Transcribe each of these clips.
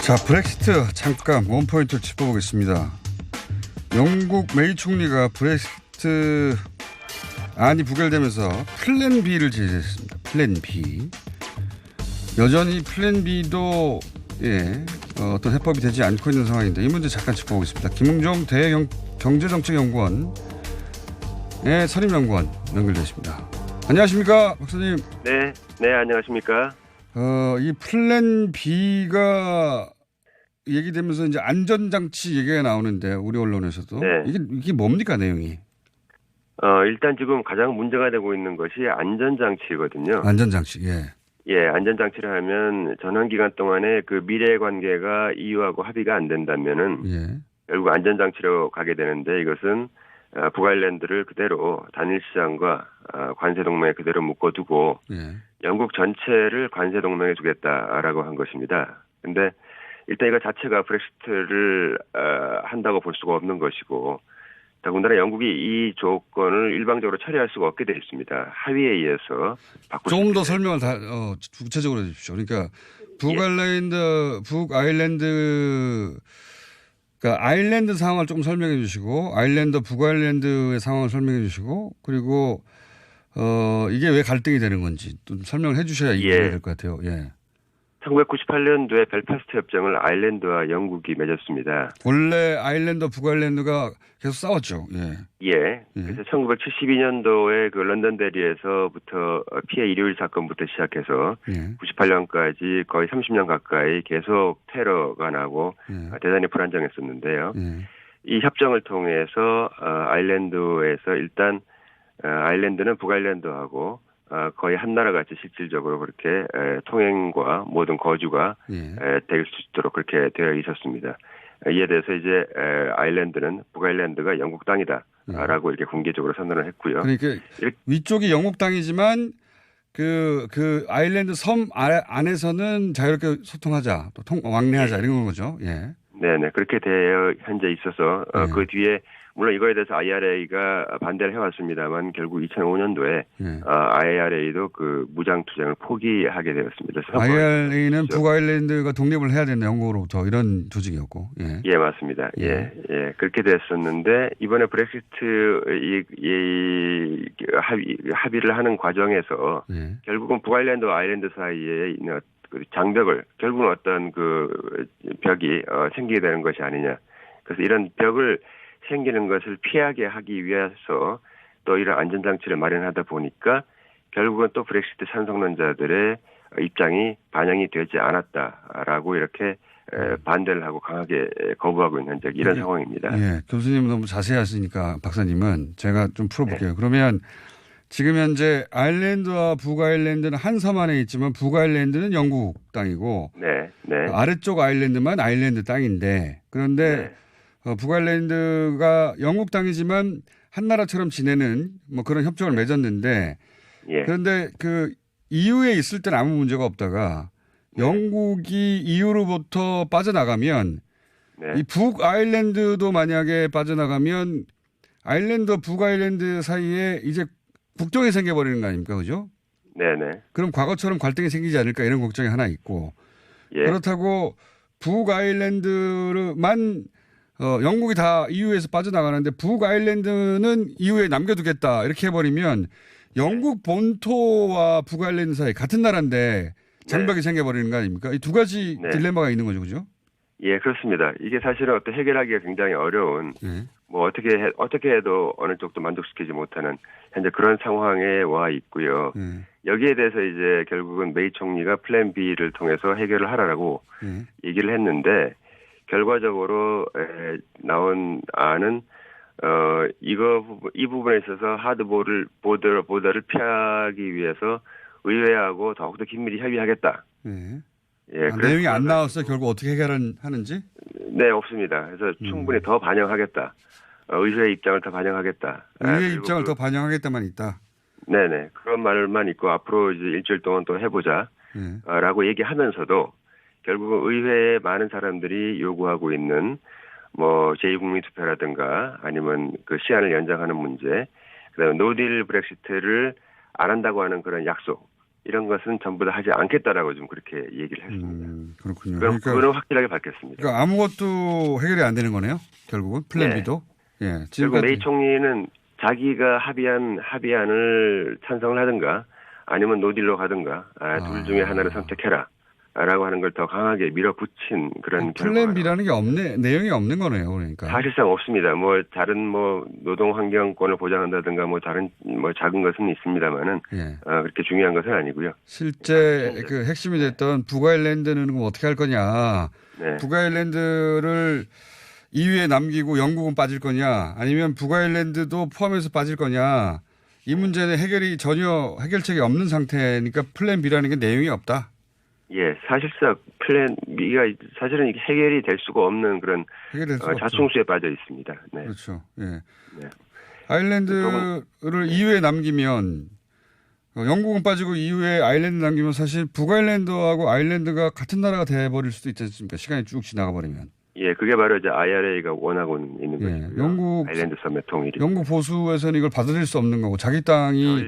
자, 브렉시트 잠깐 원포인트를 짚어보겠습니다. 영국 메이 총리가 브렉시트 안이 부결되면서 플랜 B를 제시했습니다. 플랜 B. 여전히 플랜 B도 어떤 해법이 되지 않고 있는 상황인데 이 문제 잠깐 짚어보겠습니다. 김웅종 대경제정책연구원의 선임연구원 연결되십니다. 안녕하십니까, 박사님. 네, 안녕하십니까. 이 플랜 B가 얘기되면서 이제 안전장치 얘기가 나오는데 우리 언론에서도 네. 이게 뭡니까, 내용이? 일단 지금 가장 문제가 되고 있는 것이 안전장치거든요. 안전장치, 예. 안전장치를 하면 전환기간 동안에 그 미래 관계가 EU하고 합의가 안 된다면은 결국 안전장치로 가게 되는데 이것은 북아일랜드를 그대로 단일시장과 관세동맹에 그대로 묶어두고 영국 전체를 관세동맹에 두겠다라고 한 것입니다. 근데 일단 이거 자체가 브렉시트를 한다고 볼 수가 없는 것이고 더군다나 영국이 이 조건을 일방적으로 처리할 수가 없게 되어 있습니다. 합의에 의해서 조금 더 설명을 구체적으로 해주십시오. 그러니까 그러니까 아일랜드 상황을 조금 설명해 주시고 아일랜드, 북아일랜드의 상황을 설명해 주시고 그리고 이게 왜 갈등이 되는 건지 좀 설명을 해 주셔야 이해가 될 것 같아요. 1998년도에 벨파스트 협정을 아일랜드와 영국이 맺었습니다. 원래 아일랜드, 북아일랜드가 계속 싸웠죠. 그래서 1972년도에 그 런던 대리에서부터 피해 일요일 사건부터 시작해서 98년까지 거의 30년 가까이 계속 테러가 나고 대단히 불안정했었는데요. 이 협정을 통해서 아일랜드에서 일단 아일랜드는 북아일랜드하고 거의 한 나라같이 실질적으로 그렇게 통행과 모든 거주가 될 수 있도록 그렇게 되어 있었습니다. 이에 대해서 이제 아일랜드는 북아일랜드가 영국 땅이다라고 이렇게 공개적으로 선언을 했고요. 그러니까 위쪽이 영국 땅이지만 그 아일랜드 섬 안에서는 자유롭게 소통하자, 또 왕래하자 이런 거죠. 네네, 그렇게 되어 현재 있어서 그 뒤에 물론 이거에 대해서 IRA가 반대를 해왔습니다만 결국 2005년도에 IRA도 그 무장 투쟁을 포기하게 되었습니다. IRA는 북아일랜드가 독립을 해야 된다, 영국으로부터 이런 조직이었고. 맞습니다. 그렇게 됐었는데 이번에 브렉시트 합의를 하는 과정에서 결국은 북아일랜드와 아일랜드 사이에 있는 그 장벽을 결국은 어떤 그 벽이 생기게 되는 것이 아니냐. 그래서 이런 벽을 생기는 것을 피하게 하기 위해서 또 이런 안전장치를 마련하다 보니까 결국은 또 브렉시트 찬성론자들의 입장이 반영이 되지 않았다라고 이렇게 반대를 하고 강하게 거부하고 있는 이런 상황입니다. 교수님 너무 자세히 하시니까 박사님은 제가 좀 풀어볼게요. 그러면 지금 현재 아일랜드와 북아일랜드는 한 섬 안에 있지만 북아일랜드는 영국 땅이고 아래쪽 아일랜드만 아일랜드 땅인데 그런데 북아일랜드가 영국 땅이지만 한 나라처럼 지내는 뭐 그런 협정을 맺었는데 그런데 그 EU에 있을 때는 아무 문제가 없다가 영국이 EU로부터 빠져나가면 이 북아일랜드도 만약에 빠져나가면 아일랜드와 북아일랜드 사이에 이제 국경이 생겨버리는 거 아닙니까? 그죠? 그럼 과거처럼 갈등이 생기지 않을까 이런 걱정이 하나 있고 그렇다고 북아일랜드만 영국이 다 EU에서 빠져나가는데 북아일랜드는 EU에 남겨두겠다 이렇게 해버리면 영국 본토와 북아일랜드 사이 같은 나라인데 장벽이 생겨버리는 거 아닙니까? 이 두 가지 딜레마가 있는 거죠, 그죠? 그렇습니다. 이게 사실은 어떤 해결하기가 굉장히 어려운 뭐 어떻게 해도 어느 쪽도 만족시키지 못하는 현재 그런 상황에 와 있고요. 여기에 대해서 이제 결국은 메이 총리가 플랜 B를 통해서 해결을 하라고 얘기를 했는데 결과적으로 나온 안은 이 부분에 있어서 하드 보더를 피하기 위해서 의회하고 더욱더 긴밀히 협의하겠다. 내용이 안 나왔어요. 결국 어떻게 해결하는지? 네, 없습니다. 그래서 충분히 더 반영하겠다. 의회의 입장을 더 반영하겠다. 의회 입장을 더 반영하겠다만 있다. 네네. 그런 말만 있고 앞으로 이제 일주일 동안 또 해보자. 라고 얘기하면서도 결국은 의회에 많은 사람들이 요구하고 있는 뭐 제2국민투표라든가 아니면 그 시한을 연장하는 문제, 그다음에 노딜 브렉시트를 안 한다고 하는 그런 약속, 이런 것은 전부 다 하지 않겠다라고 좀 그렇게 얘기를 했습니다. 그렇군요. 그거는 확실하게 밝혔습니다. 그러니까 아무것도 해결이 안 되는 거네요. 결국은 플랜 B도. 예. 지금 메이 총리는 자기가 합의안을 찬성을 하든가 아니면 노딜로 가든가 둘 중에 하나를 선택해라. 라고 하는 걸 더 강하게 밀어붙인 그런 플랜 B라는 게 내용이 없는 거네요. 그러니까. 사실상 없습니다. 다른 노동 환경권을 보장한다든가 다른 작은 것은 있습니다만은 그렇게 중요한 것은 아니고요. 실제 그 핵심이 됐던 북아일랜드는 어떻게 할 거냐. 네. 북아일랜드를 EU에 남기고 영국은 빠질 거냐 아니면 북아일랜드도 포함해서 빠질 거냐. 이 문제는 전혀 해결책이 없는 상태니까 플랜 B라는 게 내용이 없다. 예, 사실상 플랜 B가 사실은 이게 해결이 될 수가 없는 그런 자충수에 빠져 있습니다. 네. 그렇죠. 예. 네. 아일랜드를 EU에 남기면 영국은 빠지고 EU에 아일랜드 남기면 사실 북아일랜드하고 아일랜드가 같은 나라가 돼버릴 수도 있지 않습니까? 시간이 쭉 지나가 버리면. 예, 그게 바로 이제 IRA가 원하고 있는 거죠. 아일랜드 섬의 통일이. 영국 보수에서는 이걸 받아들일 수 없는 거고 자기 땅이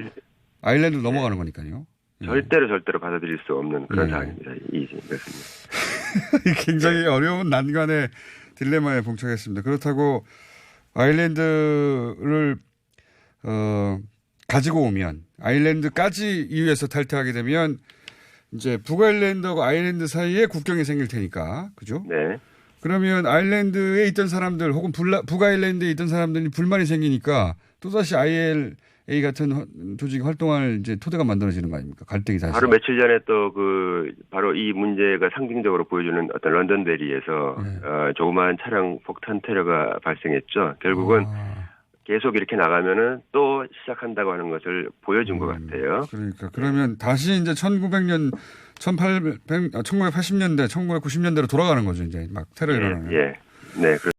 아일랜드로 넘어가는 거니까요. 절대로 받아들일 수 없는 그런 상황입니다. 그렇습니다. 굉장히 어려운 난관의 딜레마에 봉착했습니다. 그렇다고 아일랜드를 가지고 오면 아일랜드까지 EU에서 탈퇴하게 되면 이제 북아일랜드하고 아일랜드 사이에 국경이 생길 테니까 그죠? 네. 그러면 아일랜드에 있던 사람들 혹은 북아일랜드에 있던 사람들이 불만이 생기니까 또다시 ILA 같은 조직이 활동할 이제 토대가 만들어지는 거 아닙니까? 갈등이 다시. 바로 며칠 전에 또 바로 이 문제가 상징적으로 보여주는 어떤 런던데리에서 조그마한 차량 폭탄 테러가 발생했죠. 결국은 계속 이렇게 나가면은 또 시작한다고 하는 것을 보여준 것 같아요. 그러니까 그러면 다시 이제 1980년대, 1990년대로 돌아가는 거죠. 이제 막 테러 일어나면. 예. 네.